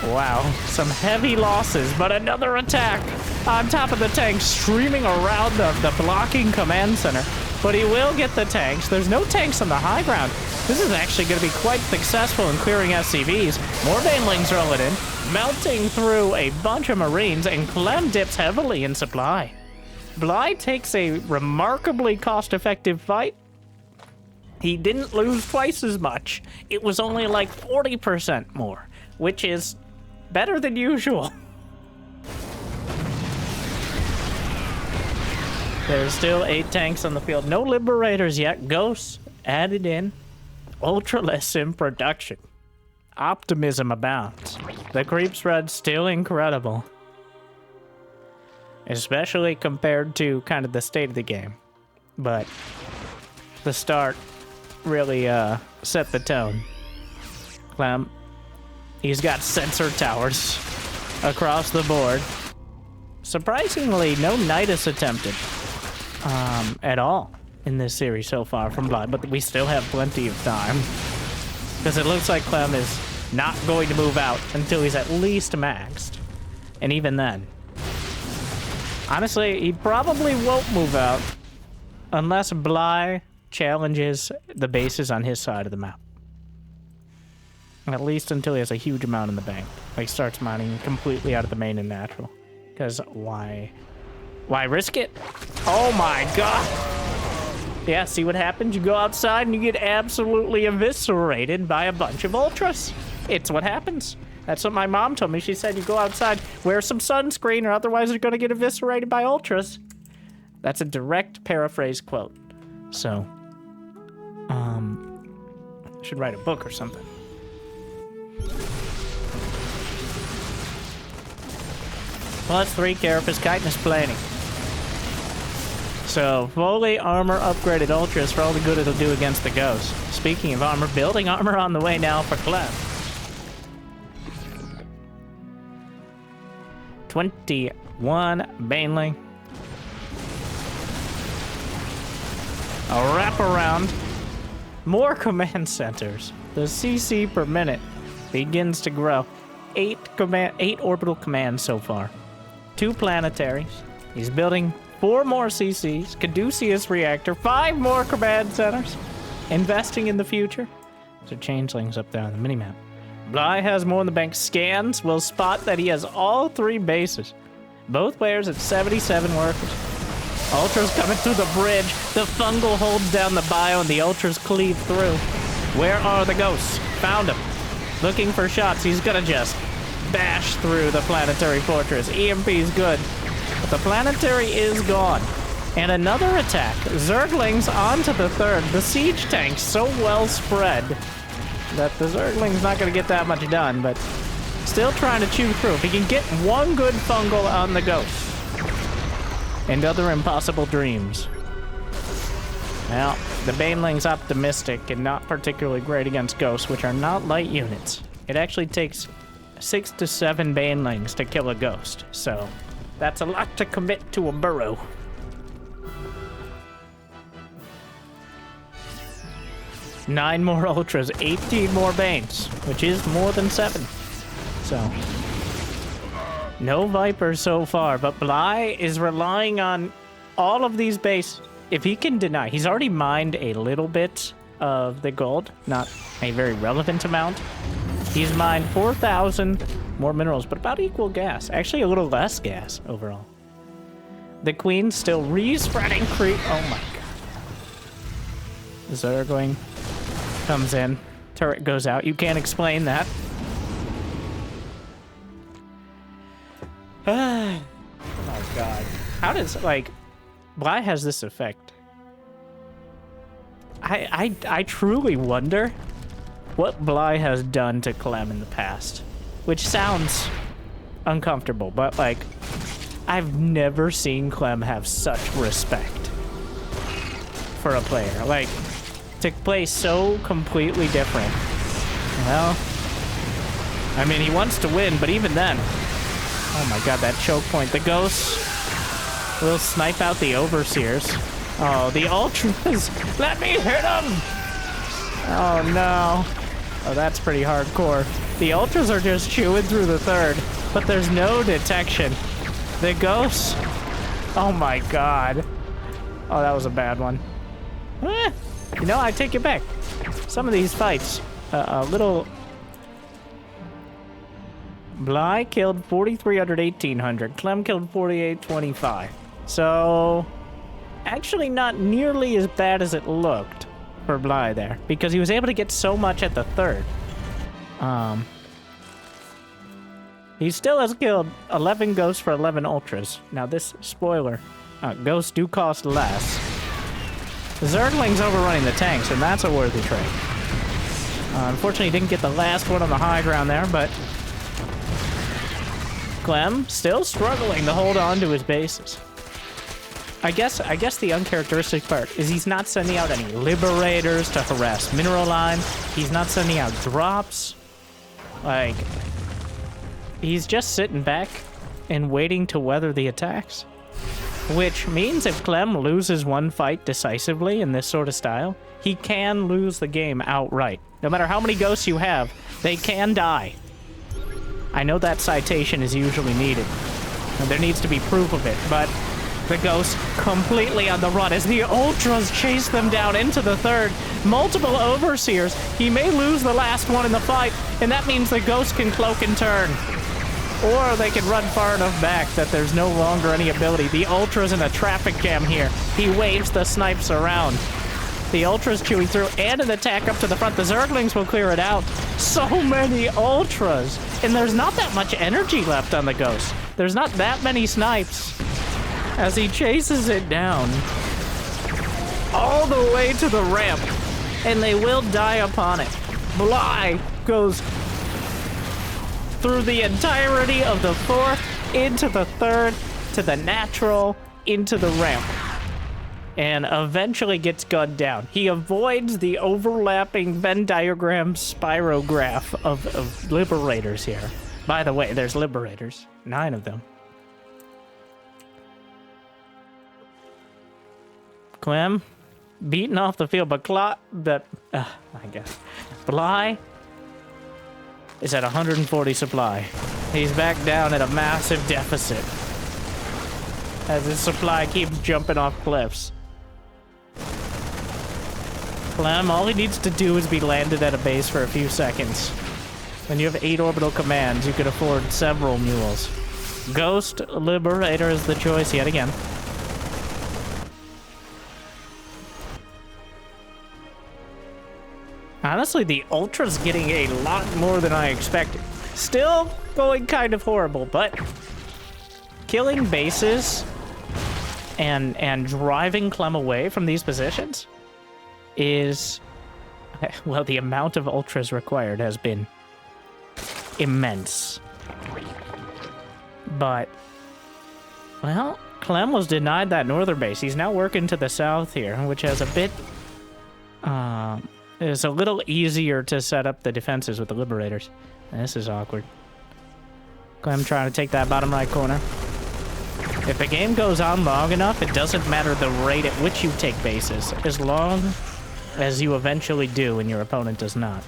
S1: Wow, some heavy losses, but another attack on top of the tanks streaming around the blocking command center. But he will get the tanks. There's no tanks on the high ground. This is actually going to be quite successful in clearing SCVs. More Banelings rolling in, melting through a bunch of Marines, and Clem dips heavily in supply. Bly takes a remarkably cost-effective fight. He didn't lose twice as much. It was only like 40% more, which is better than usual. There's still 8 tanks on the field. No Liberators yet. Ghosts added in. Ultralists in production. Optimism abounds. The creep spread's still incredible. Especially compared to kind of the state of the game. But the start really set the tone. Clem, he's got sensor towers across the board. Surprisingly, no Nidus attempted at all in this series so far from Bly, but we still have plenty of time. Because it looks like Clem is not going to move out until he's at least maxed. And even then, honestly, he probably won't move out unless Bly challenges the bases on his side of the map. At least until he has a huge amount in the bank. Like starts mining completely out of the main and natural. Because why risk it? Oh my god! Yeah, see what happens? You go outside and you get absolutely eviscerated by a bunch of ultras. It's what happens. That's what my mom told me. She said you go outside, wear some sunscreen, or otherwise you're gonna get eviscerated by ultras. That's a direct paraphrase quote. So, I should write a book or something. +3 Carapace Chitinous Plating. So, fully armor upgraded ultras for all the good it'll do against the ghosts. Speaking of armor, building armor on the way now for Clem. 21 Baneling. A wraparound. More command centers. the CC per minute begins to grow. 8 orbital commands so far. 2 planetaries. He's building 4 more CCs, Caduceus reactor, 5 more command centers. Investing in the future. So changelings up there on the minimap. Bly has more in the bank. Scans will spot that he has all 3 bases. Both players at 77 workers. Ultras coming through the bridge. The fungal holds down the bio and the Ultras cleave through. Where are the ghosts? Found him. Looking for shots. He's gonna just bash through the planetary fortress. EMP's good. But the planetary is gone. And another attack. Zerglings onto the 3rd. The siege tank's so well spread that the Zergling's not going to get that much done, but still trying to chew through. If he can get one good fungal on the ghost and other impossible dreams. Well, the Baneling's optimistic and not particularly great against ghosts, which are not light units. It actually takes 6 to 7 Banelings to kill a ghost, so that's a lot to commit to a burrow. Nine more Ultras, 18 more Banes, which is more than 7. So, no Vipers so far, but Bly is relying on all of these bases. If he can deny, he's already mined a little bit of the gold, not a very relevant amount. He's mined 4,000 more minerals, but about equal gas. Actually, a little less gas overall. The Queen's still re-spreading creep. Oh my god. Zergling comes in. Turret goes out. You can't explain that. Oh my god. How does, like, Bly has this effect? I truly wonder what Bly has done to Clem in the past. Which sounds uncomfortable, but, like, I've never seen Clem have such respect for a player. Like, to play so completely different. Well, I mean, he wants to win, but even then... Oh my god, that choke point. The ghosts will snipe out the overseers. Oh, the Ultras! Let me hit them! Oh no. Oh, that's pretty hardcore. The Ultras are just chewing through the 3rd, but there's no detection. The ghosts... Oh my god. Oh, that was a bad one. You know, I take it back. Some of these fights, a little... Bly killed 4,300, 1,800. Clem killed 4,825. So, actually not nearly as bad as it looked for Bly there, because he was able to get so much at the 3rd. He still has killed 11 ghosts for 11 ultras. Now this, spoiler, ghosts do cost less. The Zergling's overrunning the tanks, and that's a worthy trade. Unfortunately, didn't get the last one on the high ground there, but Clem still struggling to hold on to his bases. I guess the uncharacteristic part is he's not sending out any liberators to harass mineral line. He's not sending out drops. Like, he's just sitting back and waiting to weather the attacks. Which means if Clem loses one fight decisively in this sort of style, he can lose the game outright. No matter how many ghosts you have, they can die. I know that citation is usually needed, and there needs to be proof of it, but the ghosts completely on the run as the ultras chase them down into the 3rd. Multiple overseers. He may lose the last one in the fight, and that means the ghosts can cloak and turn. Or they can run far enough back that there's no longer any ability. The ultra's in a traffic jam here. He waves the snipes around. The ultra's chewing through, and an attack up to the front. The Zerglings will clear it out. So many ultras. And there's not that much energy left on the ghost. There's not that many snipes. As he chases it down all the way to the ramp, and they will die upon it. Bly goes through the entirety of the 4th, into the 3rd, to the natural, into the ramp, and eventually gets gunned down. He avoids the overlapping Venn diagram spirograph of liberators here. By the way, there's liberators, 9 of them. Clem beaten off the field, but I guess Bly is at 140 supply. He's back down at a massive deficit as his supply keeps jumping off cliffs. Clem, all he needs to do is be landed at a base for a few seconds. When you have 8 orbital commands, you could afford several mules. Ghost Liberator is the choice yet again. Honestly, the Ultra's getting a lot more than I expected. Still going kind of horrible, but killing bases and driving Clem away from these positions is, well, the amount of Ultras required has been immense. But, well, Clem was denied that northern base. He's now working to the south here, which has a bit, it's a little easier to set up the defenses with the Liberators. This is awkward. Clem trying to take that bottom right corner. If the game goes on long enough, it doesn't matter the rate at which you take bases, as long as you eventually do and your opponent does not.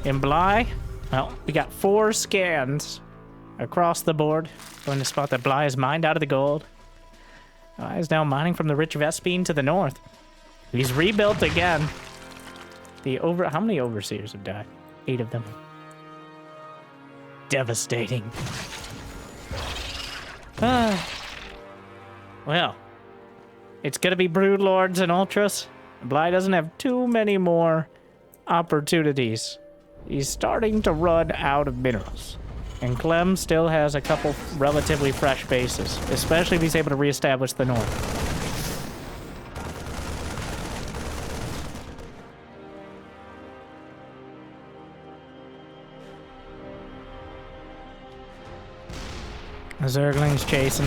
S1: In Bly, well, we got 4 scans across the board. Going to spot that Bly is mined out of the gold. Bly is now mining from the rich Vespine to the north. He's rebuilt again. How many Overseers have died? 8 of them. Devastating. Well, it's gonna be Broodlords and Ultras. Bly doesn't have too many more opportunities. He's starting to run out of minerals. And Clem still has a couple relatively fresh bases, especially if he's able to reestablish the north. The Zergling's chasing.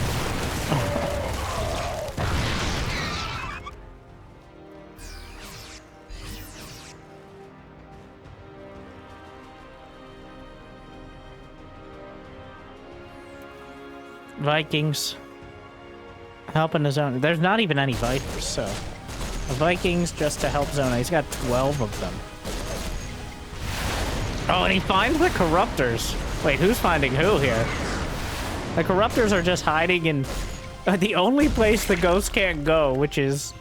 S1: Vikings helping his own. There's not even any Vipers, so the Vikings just to help Zona. He's got 12 of them. Oh, and he finds the Corruptors. Wait, who's finding who here? The Corruptors are just hiding in the only place the Ghosts can't go, which is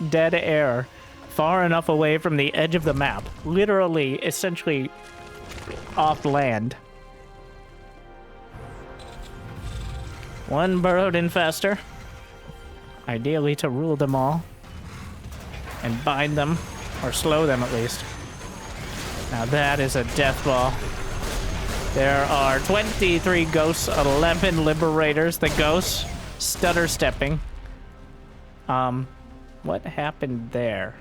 S1: dead air, far enough away from the edge of the map. Literally, essentially, off land. One burrowed infester, ideally to rule them all, and bind them, or slow them at least. Now that is a death ball. There are 23 Ghosts, 11 Liberators. The Ghosts stutter stepping. What happened there?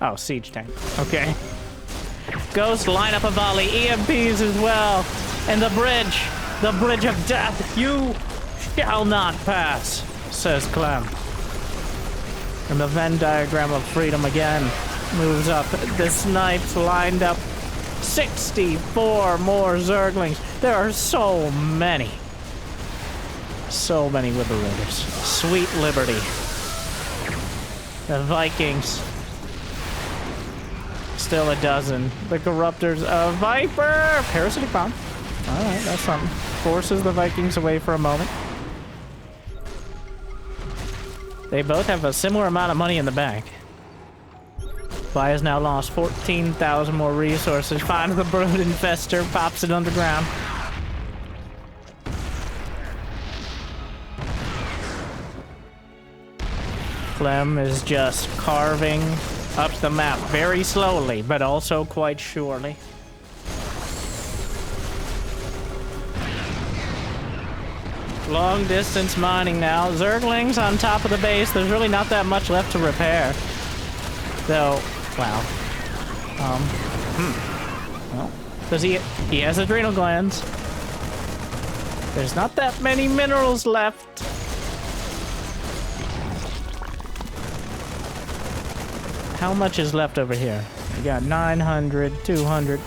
S1: Oh, siege tank. Okay. Ghosts line up a volley, EMPs as well, and the bridge of death. You shall not pass, says Clem. And the Venn diagram of freedom again moves up. The snipes lined up. 64 more Zerglings. There are so many. So many Liberators. Sweet liberty. The Vikings. Still a dozen. The Corruptors. A Viper! Parasitic Bomb. Alright, that's something. Forces the Vikings away for a moment. They both have a similar amount of money in the bank. Bly has now lost 14,000 more resources. Finds the Brood Infester, pops it underground. Clem is just carving up the map very slowly, but also quite surely. Long distance mining now. Zerglings on top of the base. There's really not that much left to repair. Though, wow. Well, because he has adrenal glands. There's not that many minerals left. How much is left over here? We got 900, 200.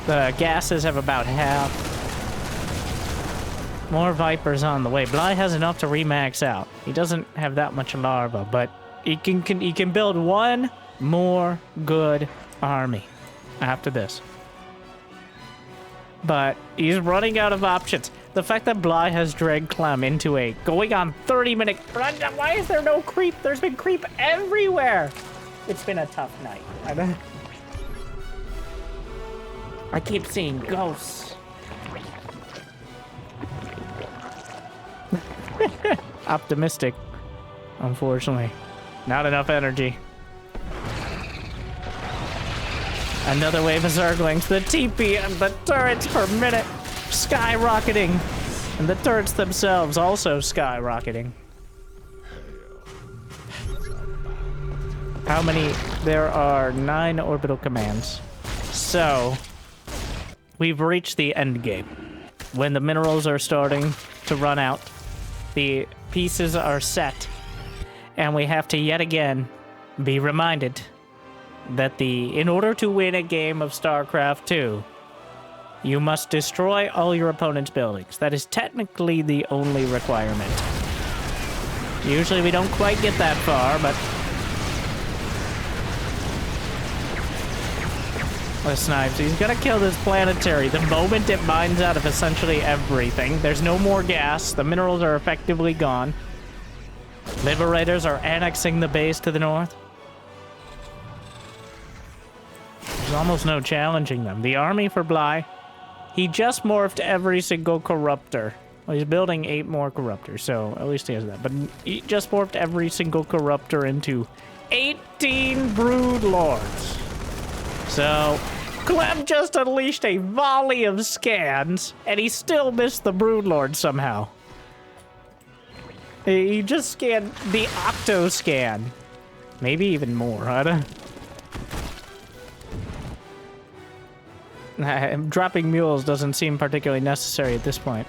S1: The gases have about half. More Vipers on the way. Bly has enough to remax out. He doesn't have that much larva, but He can build one more good army after this. But he's running out of options. The fact that Bly has dragged Clem into a going on 30-minute run. Why is there no creep? There's been creep everywhere. It's been a tough night. I keep seeing ghosts. Optimistic. Unfortunately. Not enough energy. Another wave of Zerglings. The TP and the turrets per minute skyrocketing. And the turrets themselves also skyrocketing. How many? There are 9 orbital commands. So, we've reached the end game. When the minerals are starting to run out, the pieces are set, and we have to yet again be reminded that in order to win a game of StarCraft 2, you must destroy all your opponent's buildings. That is technically the only requirement. Usually we don't quite get that far, but the snipes. He's gonna kill this planetary the moment it mines out of essentially everything. There's no more gas. The minerals are effectively gone. Liberators are annexing the base to the north. There's almost no challenging them. The army for Bly, he just morphed every single corruptor. Well, he's building 8 more corruptors, so at least he has that. But he just morphed every single corruptor into 18 brood lords. So, Clem just unleashed a volley of scans, and he still missed the broodlord somehow. He just scanned the octo scan. Maybe even more, I don't... Dropping mules doesn't seem particularly necessary at this point.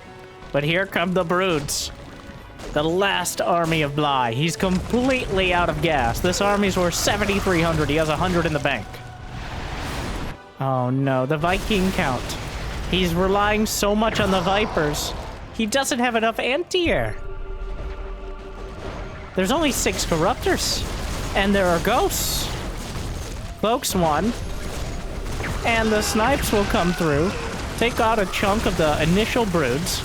S1: But here come the broods. The last army of Bly. He's completely out of gas. This army's worth 7,300. He has 100 in the bank. Oh no, the Viking count. He's relying so much on the Vipers. He doesn't have enough anti-air. There's only 6 corruptors. And there are ghosts. Cloaks 1. And the snipes will come through, take out a chunk of the initial broods.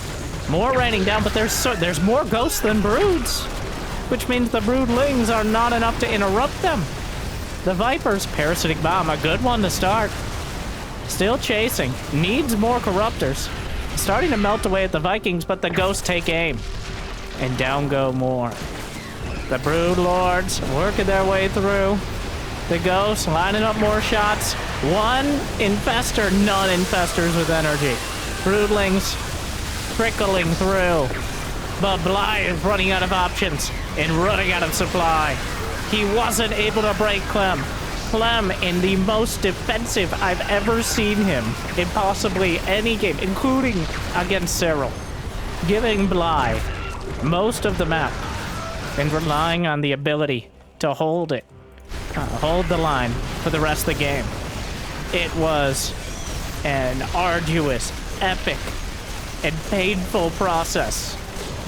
S1: More raining down, but there's more ghosts than broods, which means the broodlings are not enough to interrupt them. The Vipers, parasitic bomb, a good one to start. Still chasing, needs more corruptors. Starting to melt away at the Vikings, but the ghosts take aim. And down go more. The brood lords working their way through. The ghosts lining up more shots. 1 infester, none infestors with energy. Broodlings trickling through. But Bly is running out of options and running out of supply. He wasn't able to break Clem. Clem in the most defensive I've ever seen him in possibly any game, including against Cyril. Giving Bly most of the map and relying on the ability to hold it. Hold the line for the rest of the game. It was an arduous, epic, and painful process.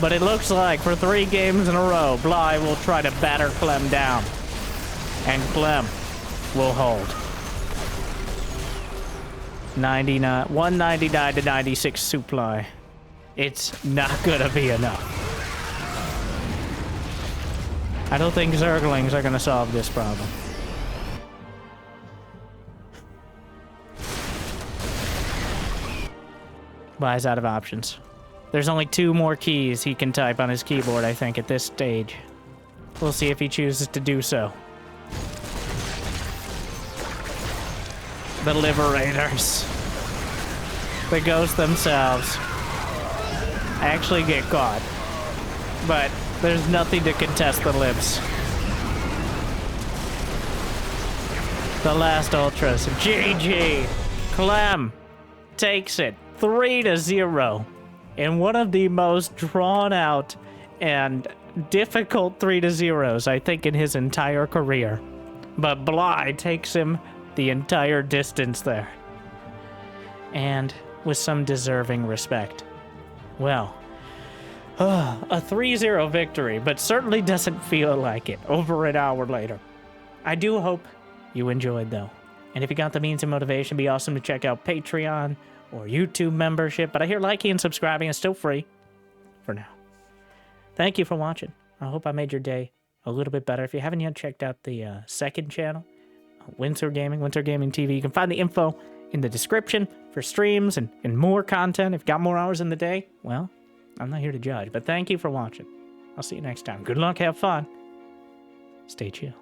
S1: But it looks like for 3 games in a row, Bly will try to batter Clem down. And Clem will hold. 199 to 96 supply. It's not gonna be enough. I don't think Zerglings are gonna solve this problem. Bly's out of options. There's only 2 more keys he can type on his keyboard, I think, at this stage. We'll see if he chooses to do so. The Liberators. The ghosts themselves actually get caught. But there's nothing to contest the libs. The last ultras. GG. Clem takes it 3-0 in one of the most drawn out and difficult 3-0s, I think, in his entire career. But Bly takes him the entire distance there. And with some deserving respect. Well, A 3-0 victory, but certainly doesn't feel like it over an hour later. I do hope you enjoyed, though. And if you got the means and motivation, it'd be awesome to check out Patreon or YouTube membership. But I hear liking and subscribing is still free for now. Thank you for watching. I hope I made your day a little bit better. If you haven't yet checked out the second channel, Winter Gaming TV, you can find the info in the description for streams and more content. If you got more hours in the day, well, I'm not here to judge. But thank you for watching. I'll see you next time. Good luck, have fun. Stay chill.